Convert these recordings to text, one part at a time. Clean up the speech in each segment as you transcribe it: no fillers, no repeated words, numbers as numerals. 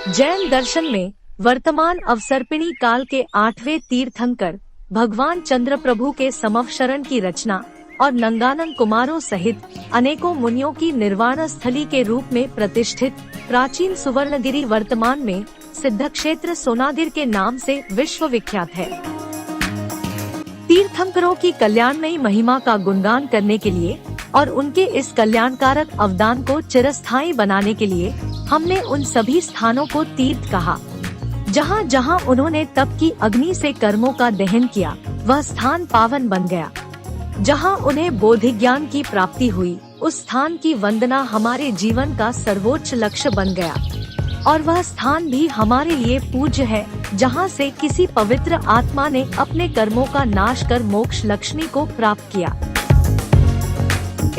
जैन दर्शन में वर्तमान अवसर्पिणी काल के 8वें तीर्थंकर भगवान चंद्र प्रभु के समवशरण की रचना और नंगानंग कुमारों सहित अनेकों मुनियों की निर्वाण स्थली के रूप में प्रतिष्ठित प्राचीन सुवर्णगिरी वर्तमान में सिद्धक्षेत्र सोनागिर के नाम से विश्व विख्यात है। तीर्थंकरों की कल्याणमयी महिमा का गुणगान करने के लिए और उनके इस कल्याणकारक अवदान को चिरस्थायी बनाने के लिए हमने उन सभी स्थानों को तीर्थ कहा। जहाँ जहाँ उन्होंने तप की अग्नि से कर्मों का दहन किया, वह स्थान पावन बन गया। जहाँ उन्हें बोधि ज्ञान की प्राप्ति हुई, उस स्थान की वंदना हमारे जीवन का सर्वोच्च लक्ष्य बन गया। और वह स्थान भी हमारे लिए पूज्य है, जहाँ से किसी पवित्र आत्मा ने अपने कर्मों का नाश कर मोक्ष लक्ष्मी को प्राप्त किया।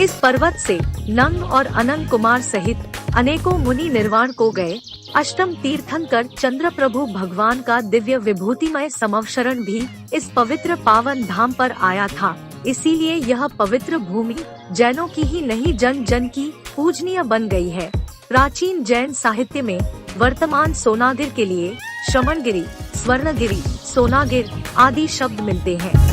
इस पर्वत से नंग और अनंग कुमार सहित अनेकों मुनि निर्वाण को गए। अष्टम तीर्थंकर चंद्र प्रभु भगवान का दिव्य विभूतिमय समवशरण भी इस पवित्र पावन धाम पर आया था। इसीलिए यह पवित्र भूमि जैनों की ही नहीं, जन जन की पूजनीय बन गई है। प्राचीन जैन साहित्य में वर्तमान सोनागिर के लिए श्रमणगिरी, स्वर्णगिरी, सोनागिर आदि शब्द मिलते हैं।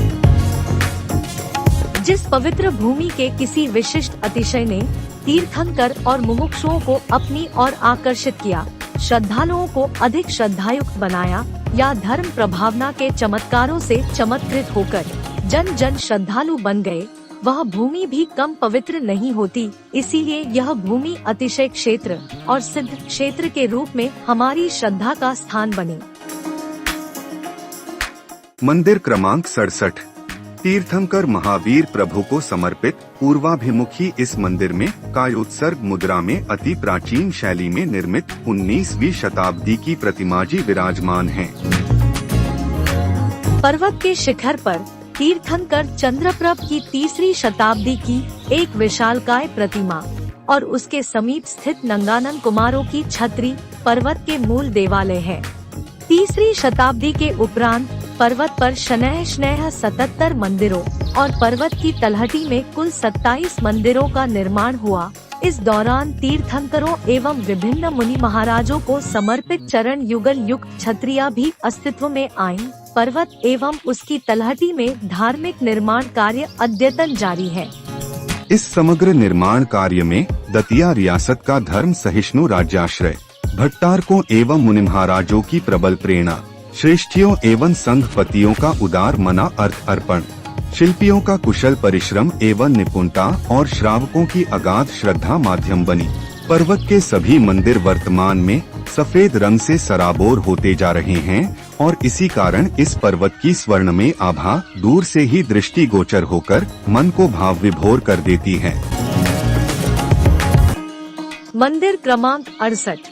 जिस पवित्र भूमि के किसी विशिष्ट अतिशय ने तीर्थंकर और मुमुक्षुओं को अपनी ओर आकर्षित किया, श्रद्धालुओं को अधिक श्रद्धायुक्त बनाया या धर्म प्रभावना के चमत्कारों से चमत्कृत होकर जन जन श्रद्धालु बन गए, वह भूमि भी कम पवित्र नहीं होती। इसीलिए यह भूमि अतिशय क्षेत्र और सिद्ध क्षेत्र के रूप में हमारी श्रद्धा का स्थान बनी। मंदिर क्रमांक 67 तीर्थंकर महावीर प्रभु को समर्पित पूर्वाभिमुखी इस मंदिर में कायोत्सर्ग मुद्रा में अति प्राचीन शैली में निर्मित 19वीं शताब्दी की प्रतिमा जी विराजमान है। पर्वत के शिखर पर तीर्थंकर चंद्रप्रभ की 3री शताब्दी की एक विशालकाय प्रतिमा और उसके समीप स्थित नंगानंग कुमारों की छतरी पर्वत के मूल देवालय है। 3री शताब्दी के उपरांत पर्वत पर शनैः 77 मंदिरों और पर्वत की तलहटी में कुल 27 मंदिरों का निर्माण हुआ। इस दौरान तीर्थंकरों एवं विभिन्न मुनि महाराजों को समर्पित चरण युगल युक्त छत्रियां भी अस्तित्व में आईं। पर्वत एवं उसकी तलहटी में धार्मिक निर्माण कार्य अद्यतन जारी है। इस समग्र निर्माण कार्य में दतिया रियासत का धर्म सहिष्णु राज्याश्रय, भट्टारकों एवं मुनि महाराजों की प्रबल प्रेरणा, श्रेष्ठियों एवं संघपतियों का उदार मना अर्थ अर्पण, शिल्पियों का कुशल परिश्रम एवं निपुणता और श्रावकों की अगाध श्रद्धा माध्यम बनी। पर्वत के सभी मंदिर वर्तमान में सफेद रंग से सराबोर होते जा रहे हैं और इसी कारण इस पर्वत की स्वर्णमय आभा दूर से ही दृष्टि गोचर होकर मन को भाव विभोर कर देती है। मंदिर क्रमांक 68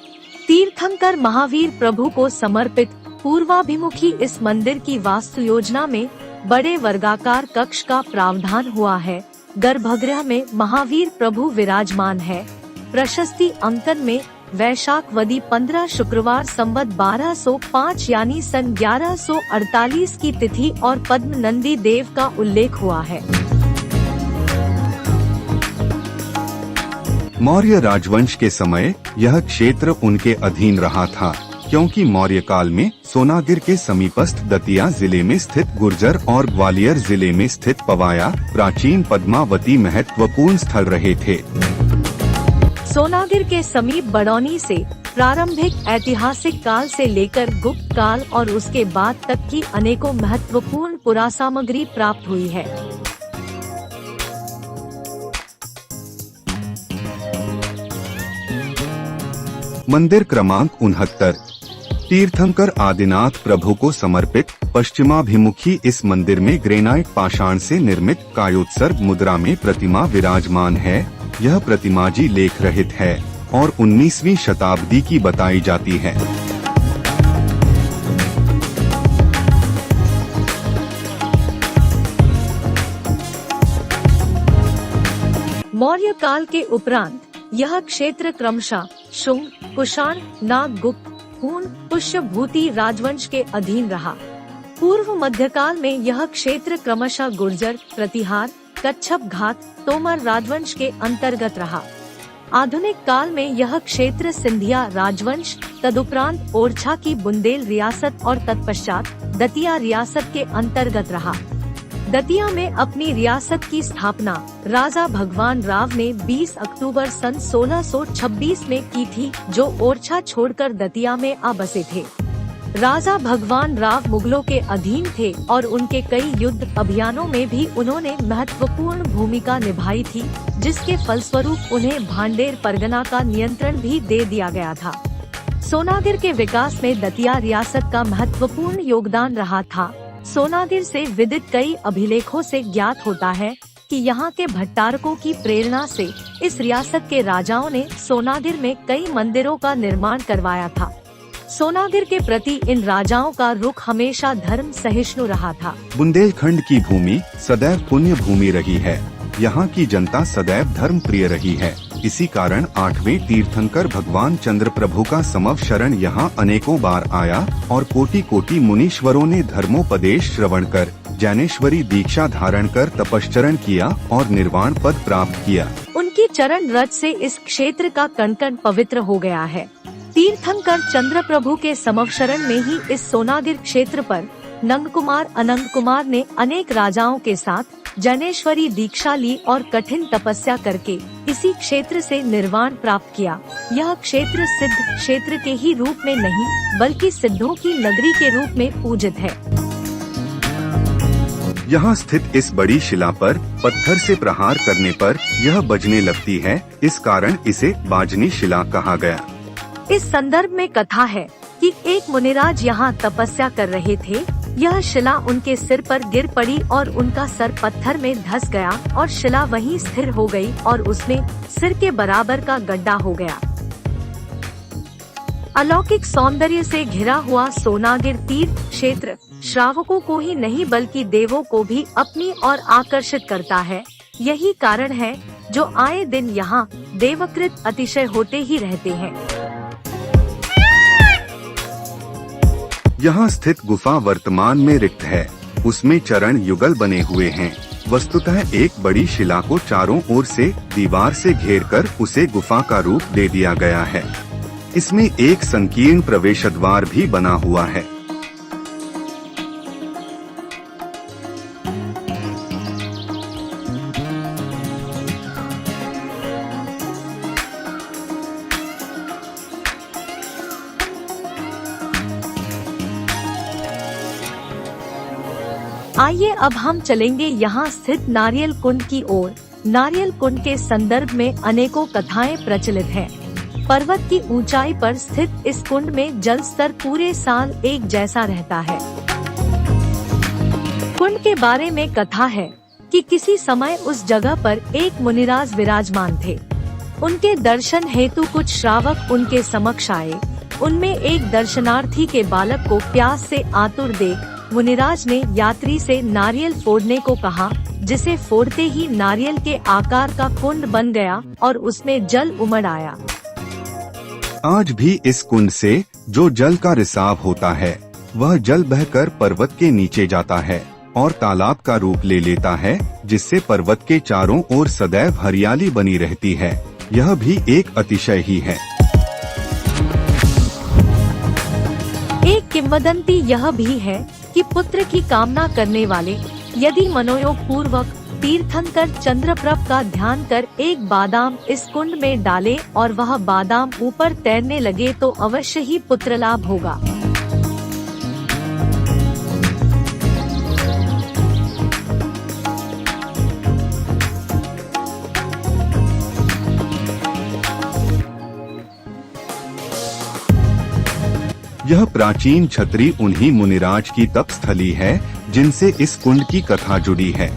तीर्थंकर महावीर प्रभु को समर्पित पूर्वाभिमुखी इस मंदिर की वास्तु योजना में बड़े वर्गाकार कक्ष का प्रावधान हुआ है। गर्भगृह में महावीर प्रभु विराजमान है। प्रशस्ति अंकन में वैशाख वदी 15 शुक्रवार संवत 1205 यानी सन 1148 की तिथि और पद्म नंदी देव का उल्लेख हुआ है। मौर्य राजवंश के समय यह क्षेत्र उनके अधीन रहा था, क्योंकि मौर्य काल में सोनागिर के समीपस्थ दतिया जिले में स्थित गुर्जर और ग्वालियर जिले में स्थित पवाया प्राचीन पद्मावती महत्वपूर्ण स्थल रहे थे। सोनागिर के समीप बड़ौनी से प्रारंभिक ऐतिहासिक काल से लेकर गुप्त काल और उसके बाद तक की अनेकों महत्वपूर्ण पुरासामग्री प्राप्त हुई है। मंदिर क्रमांक 69 तीर्थंकर आदिनाथ प्रभु को समर्पित पश्चिमाभिमुखी इस मंदिर में ग्रेनाइट पाषाण से निर्मित कायोत्सर्ग मुद्रा में प्रतिमा विराजमान है। यह प्रतिमा जी लेख रहित है और 19वीं शताब्दी की बताई जाती है। मौर्य काल के उपरांत यह क्षेत्र क्रमशः शुंग, कुषाण, नाग, गुप्त, हूण, पुष्यभूति राजवंश के अधीन रहा। पूर्व मध्यकाल में यह क्षेत्र क्रमशः गुर्जर, प्रतिहार, कच्छप घात, तोमर राजवंश के अंतर्गत रहा। आधुनिक काल में यह क्षेत्र सिंधिया राजवंश, तदुपरांत ओरछा की बुंदेल रियासत और तत्पश्चात दतिया रियासत के अंतर्गत रहा। दतिया में अपनी रियासत की स्थापना राजा भगवान राव ने 20 अक्टूबर सन 1626 में की थी, जो ओरछा छोड़कर दतिया में आ बसे थे। राजा भगवान राव मुगलों के अधीन थे और उनके कई युद्ध अभियानों में भी उन्होंने महत्वपूर्ण भूमिका निभाई थी, जिसके फलस्वरूप उन्हें भांडेर परगना का नियंत्रण भी दे दिया गया था। सोनागिर के विकास में दतिया रियासत का महत्वपूर्ण योगदान रहा था। सोनागिर से विदित कई अभिलेखों से ज्ञात होता है कि यहाँ के भट्टारकों की प्रेरणा से इस रियासत के राजाओं ने सोनागिर में कई मंदिरों का निर्माण करवाया था। सोनागिर के प्रति इन राजाओं का रुख हमेशा धर्म सहिष्णु रहा था। बुंदेलखंड की भूमि सदैव पुण्य भूमि रही है। यहाँ की जनता सदैव धर्म प्रिय रही है। इसी कारण 8वें तीर्थंकर भगवान चंद्र प्रभु का समव शरण यहाँ अनेकों बार आया और कोटि कोटि मुनीश्वरों ने धर्मोपदेश श्रवण कर ज्ञानेश्वरी दीक्षा धारण कर तपश्चरण किया और निर्वाण पद प्राप्त किया। उनकी चरण रज से इस क्षेत्र का कण कण पवित्र हो गया है। तीर्थंकर चंद्र प्रभु के समव शरण में ही इस सोनागिर क्षेत्र पर नंद कुमार अनंत कुमार ने अनेक राजाओं के साथ ज्ञानेश्वरी दीक्षा ली और कठिन तपस्या करके इसी क्षेत्र से निर्वाण प्राप्त किया। यह क्षेत्र सिद्ध क्षेत्र के ही रूप में नहीं बल्कि सिद्धों की नगरी के रूप में पूजित है। यहाँ स्थित इस बड़ी शिला पर पत्थर से प्रहार करने पर यह बजने लगती है, इस कारण इसे बाजनी शिला कहा गया। इस संदर्भ में कथा है कि एक मुनिराज यहाँ तपस्या कर रहे थे। यह शिला उनके सिर पर गिर पड़ी और उनका सर पत्थर में धंस गया और शिला वहीं स्थिर हो गई और उसमें सिर के बराबर का गड्ढा हो गया। अलौकिक सौंदर्य से घिरा हुआ सोनागिर तीर्थ क्षेत्र श्रावकों को ही नहीं बल्कि देवों को भी अपनी ओर आकर्षित करता है। यही कारण है जो आए दिन यहाँ देवकृत अतिशय होते ही रहते हैं। यहाँ स्थित गुफा वर्तमान में रिक्त है। उसमें चरण युगल बने हुए हैं। वस्तुतः एक बड़ी शिला को चारों ओर से दीवार से घेरकर उसे गुफा का रूप दे दिया गया है। इसमें एक संकीर्ण प्रवेश द्वार भी बना हुआ है। आइए अब हम चलेंगे यहाँ स्थित नारियल कुंड की ओर। नारियल कुंड के संदर्भ में अनेकों कथाएं प्रचलित हैं। पर्वत की ऊंचाई पर स्थित इस कुंड में जल स्तर पूरे साल एक जैसा रहता है। कुंड के बारे में कथा है कि किसी समय उस जगह पर एक मुनिराज विराजमान थे। उनके दर्शन हेतु कुछ श्रावक उनके समक्ष आए। उनमें एक दर्शनार्थी के बालक को प्यास से आतुर देख मुनिराज ने यात्री से नारियल फोड़ने को कहा, जिसे फोड़ते ही नारियल के आकार का कुंड बन गया और उसमें जल उमड़ आया। आज भी इस कुंड से जो जल का रिसाव होता है वह जल बहकर पर्वत के नीचे जाता है और तालाब का रूप ले लेता है, जिससे पर्वत के चारों ओर सदैव हरियाली बनी रहती है। यह भी एक अतिशय ही है। एक किंवदंती यह भी है कि पुत्र की कामना करने वाले यदि मनोयोग पूर्वक तीर्थंकर चंद्रप्रभ का ध्यान कर एक बादाम इस कुंड में डाले और वह बादाम ऊपर तैरने लगे तो अवश्य ही पुत्र लाभ होगा। यह प्राचीन छतरी उन्हीं मुनिराज की तप स्थली है जिनसे इस कुंड की कथा जुड़ी है।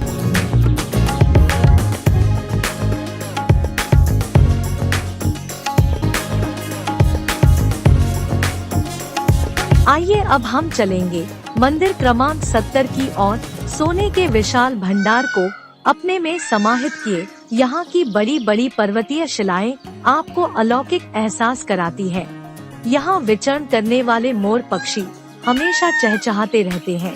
आइए अब हम चलेंगे मंदिर क्रमांक 70 की ओर। सोने के विशाल भंडार को अपने में समाहित किए यहाँ की बड़ी बड़ी पर्वतीय शिलाएं आपको अलौकिक एहसास कराती है। यहाँ विचरण करने वाले मोर पक्षी हमेशा चहचहाते रहते हैं।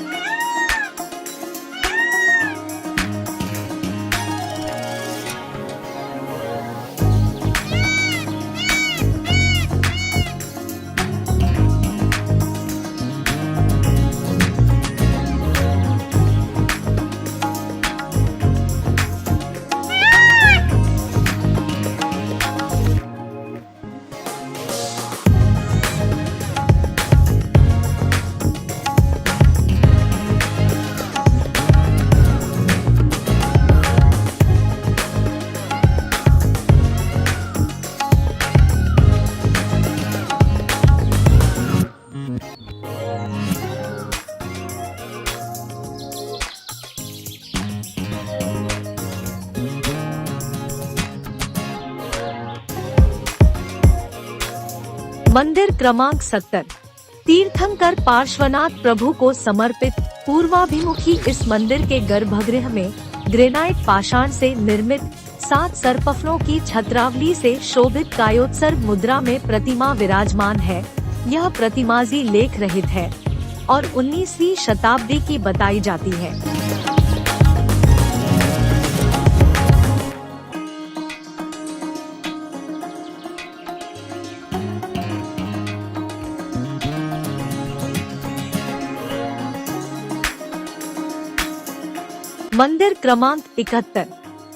मंदिर क्रमांक 70 तीर्थंकर पार्श्वनाथ प्रभु को समर्पित पूर्वाभिमुखी इस मंदिर के गर्भगृह में ग्रेनाइट पाषाण से निर्मित 7 सर्पफलों की छत्रावली से शोभित कायोत्सर्ग मुद्रा में प्रतिमा विराजमान है। यह प्रतिमाजी लेख रहित है और 19वीं शताब्दी की बताई जाती है। मंदिर क्रमांक 71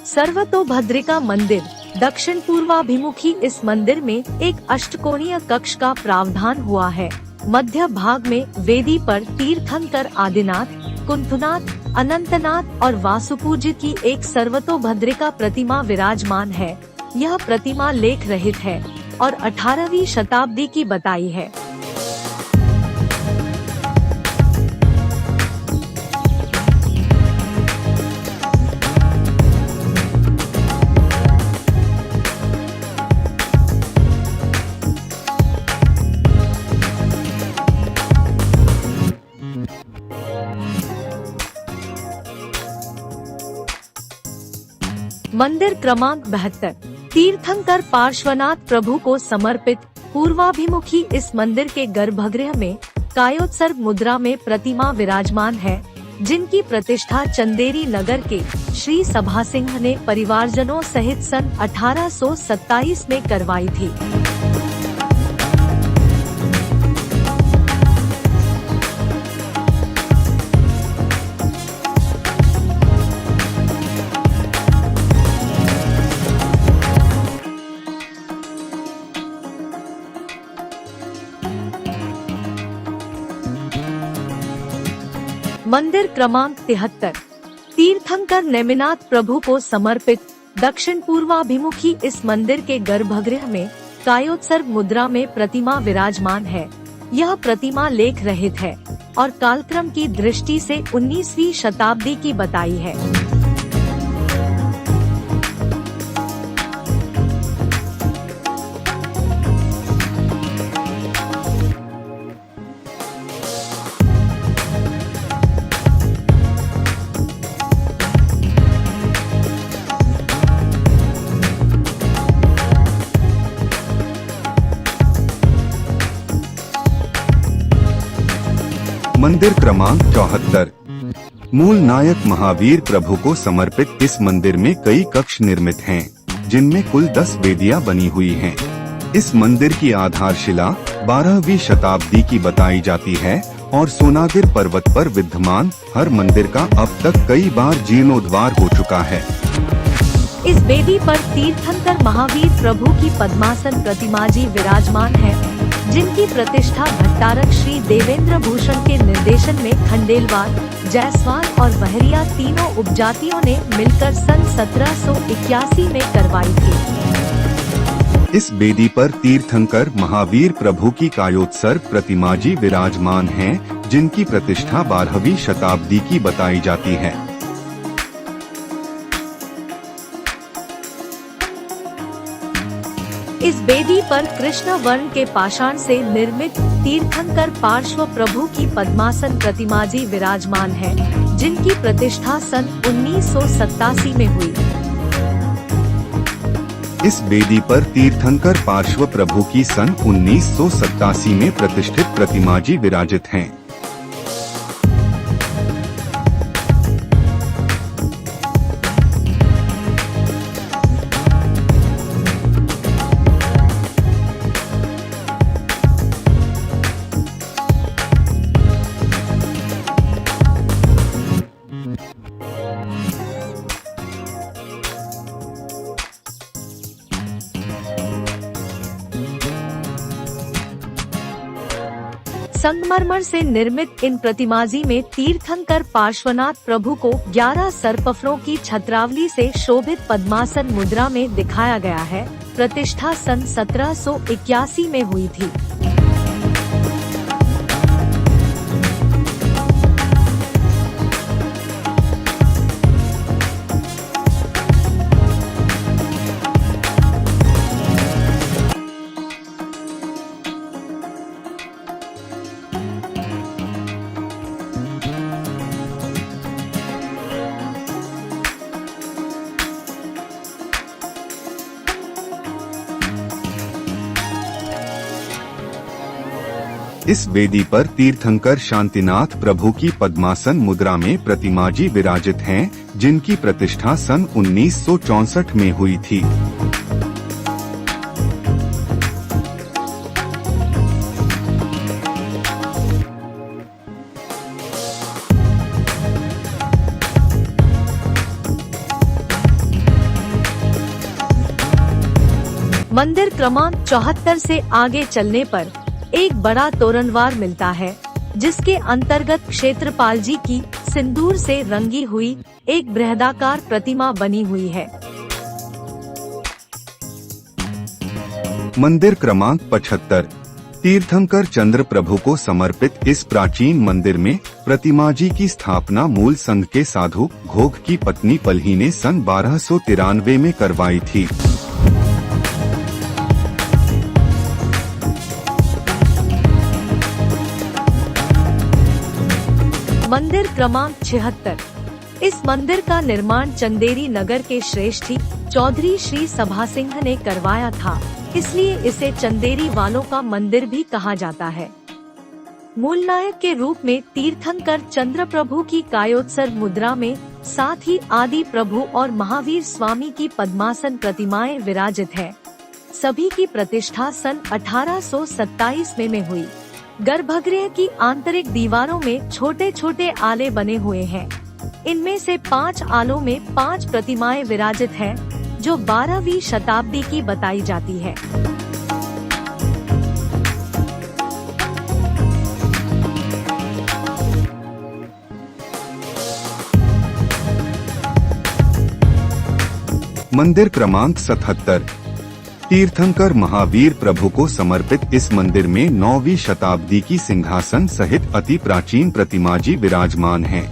सर्वतोभद्रिका मंदिर दक्षिण पूर्वाभिमुखी इस मंदिर में एक अष्टकोणीय कक्ष का प्रावधान हुआ है। मध्य भाग में वेदी पर तीर्थंकर आदिनाथ, कुंथुनाथ, अनंतनाथ और वासुपूज्य की एक सर्वतोभद्रिका प्रतिमा विराजमान है। यह प्रतिमा लेख रहित है और 18वीं शताब्दी की बताई है। मंदिर क्रमांक 72 तीर्थंकर पार्श्वनाथ प्रभु को समर्पित पूर्वाभिमुखी इस मंदिर के गर्भगृह में कायोत्सर्ग मुद्रा में प्रतिमा विराजमान है, जिनकी प्रतिष्ठा चंदेरी नगर के श्री सभा सिंह ने परिवारजनों सहित सन 1827 में करवाई थी। मंदिर क्रमांक 73 तीर्थंकर नेमिनाथ प्रभु को समर्पित दक्षिण पूर्वाभिमुखी इस मंदिर के गर्भगृह में कायोत्सर्ग मुद्रा में प्रतिमा विराजमान है। यह प्रतिमा लेख रहित है और कालक्रम की दृष्टि से 19वीं शताब्दी की बताई है। मंदिर क्रमांक 74 मूल नायक महावीर प्रभु को समर्पित इस मंदिर में कई कक्ष निर्मित हैं, जिनमें कुल 10 वेदियां बनी हुई हैं। इस मंदिर की आधारशिला 12वीं शताब्दी की बताई जाती है और सोनागिर पर्वत पर विद्यमान हर मंदिर का अब तक कई बार जीर्णोद्धार हो चुका है। इस वेदी पर तीर्थंकर महावीर प्रभु की पद्मासन प्रतिमा जी विराजमान है, जिनकी प्रतिष्ठा भट्टारक श्री देवेंद्र भूषण के निर्देशन में खंडेलवाल, जायसवाल और बहरिया तीनों उपजातियों ने मिलकर सन 1781 में करवाई थी। इस वेदी पर तीर्थंकर महावीर प्रभु की कायोत्सर्ग प्रतिमा जी विराजमान हैं, जिनकी प्रतिष्ठा 12वीं शताब्दी की बताई जाती है। इस वेदी पर कृष्ण वर्ण के पाषाण से निर्मित तीर्थंकर पार्श्व प्रभु की पद्मासन प्रतिमा जी विराजमान है, जिनकी प्रतिष्ठा सन 1987 में हुई। इस वेदी पर तीर्थंकर पार्श्व प्रभु की सन 1987 में प्रतिष्ठित प्रतिमा जी विराजित हैं। संगमरमर से निर्मित इन प्रतिमाजी में तीर्थंकर पार्श्वनाथ प्रभु को 11 सर्पफलों की छत्रावली से शोभित पद्मासन मुद्रा में दिखाया गया है। प्रतिष्ठा सन 1781 में हुई थी। इस वेदी पर तीर्थंकर शांतिनाथ प्रभु की पद्मासन मुद्रा में प्रतिमा जी विराजित हैं, जिनकी प्रतिष्ठा सन 1964 में हुई थी। मंदिर क्रमांक 74 से आगे चलने पर एक बड़ा तोरणवार मिलता है, जिसके अंतर्गत क्षेत्रपाल जी की सिंदूर से रंगी हुई एक बृहदाकार प्रतिमा बनी हुई है। मंदिर क्रमांक 75 तीर्थंकर चंद्र प्रभु को समर्पित इस प्राचीन मंदिर में प्रतिमा जी की स्थापना मूल संघ के साधु घोघ की पत्नी पल्ही ने सन 1293 में करवाई थी। मंदिर क्रमांक 76 इस मंदिर का निर्माण चंदेरी नगर के श्रेष्ठी चौधरी श्री सभा सिंह ने करवाया था, इसलिए इसे चंदेरी वालों का मंदिर भी कहा जाता है। मूल नायक के रूप में तीर्थंकर चंद्र प्रभु की कायोत्सर्ग मुद्रा में साथ ही आदि प्रभु और महावीर स्वामी की पद्मासन प्रतिमाएं विराजित है। सभी की प्रतिष्ठा सन 1827 में हुई। गर्भगृह की आंतरिक दीवारों में छोटे छोटे आले बने हुए हैं। इनमें से 5 आलों में 5 प्रतिमाएं विराजित हैं, जो 12वीं शताब्दी की बताई जाती है। मंदिर क्रमांक 77 तीर्थंकर महावीर प्रभु को समर्पित इस मंदिर में 9वीं शताब्दी की सिंहासन सहित अति प्राचीन प्रतिमा जी विराजमान हैं।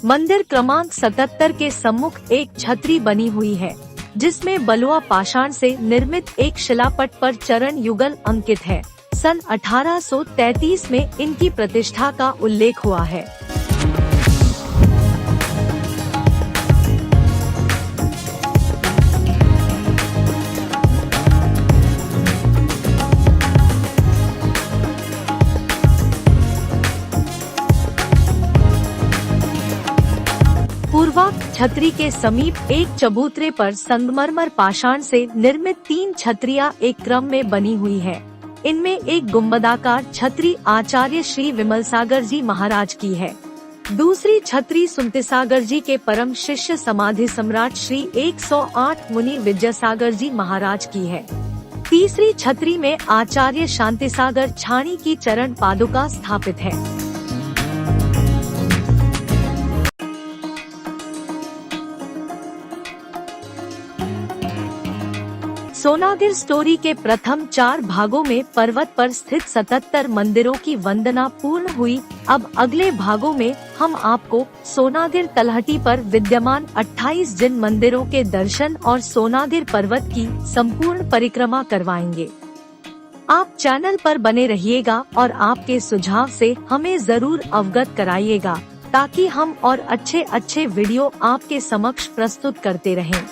मंदिर क्रमांक 77 के सम्मुख एक छतरी बनी हुई है, जिसमें बलुआ पाषाण से निर्मित एक शिलापट पर चरण युगल अंकित है। सन 1833 में इनकी प्रतिष्ठा का उल्लेख हुआ है। पूर्वोक्त छतरी के समीप एक चबूतरे पर संगमरमर पाषाण से निर्मित 3 छतरियां एक क्रम में बनी हुई है। इनमें एक गुंबदाकार छतरी आचार्य श्री विमलसागर जी महाराज की है। दूसरी छतरी सुमतिसागर जी के परम शिष्य समाधि सम्राट श्री 108 मुनि विद्यासागर जी महाराज की है। तीसरी छतरी में आचार्य शांतिसागर छाणी की चरण पादुका स्थापित है। सोनागिर स्टोरी के प्रथम 4 भागों में पर्वत पर स्थित 77 मंदिरों की वंदना पूर्ण हुई। अब अगले भागों में हम आपको सोनागिर तलहटी पर विद्यमान 28 जिन मंदिरों के दर्शन और सोनागिर पर्वत की संपूर्ण परिक्रमा करवाएंगे। आप चैनल पर बने रहिएगा और आपके सुझाव से हमें जरूर अवगत कराइएगा, ताकि हम और अच्छे वीडियो आपके समक्ष प्रस्तुत करते रहें।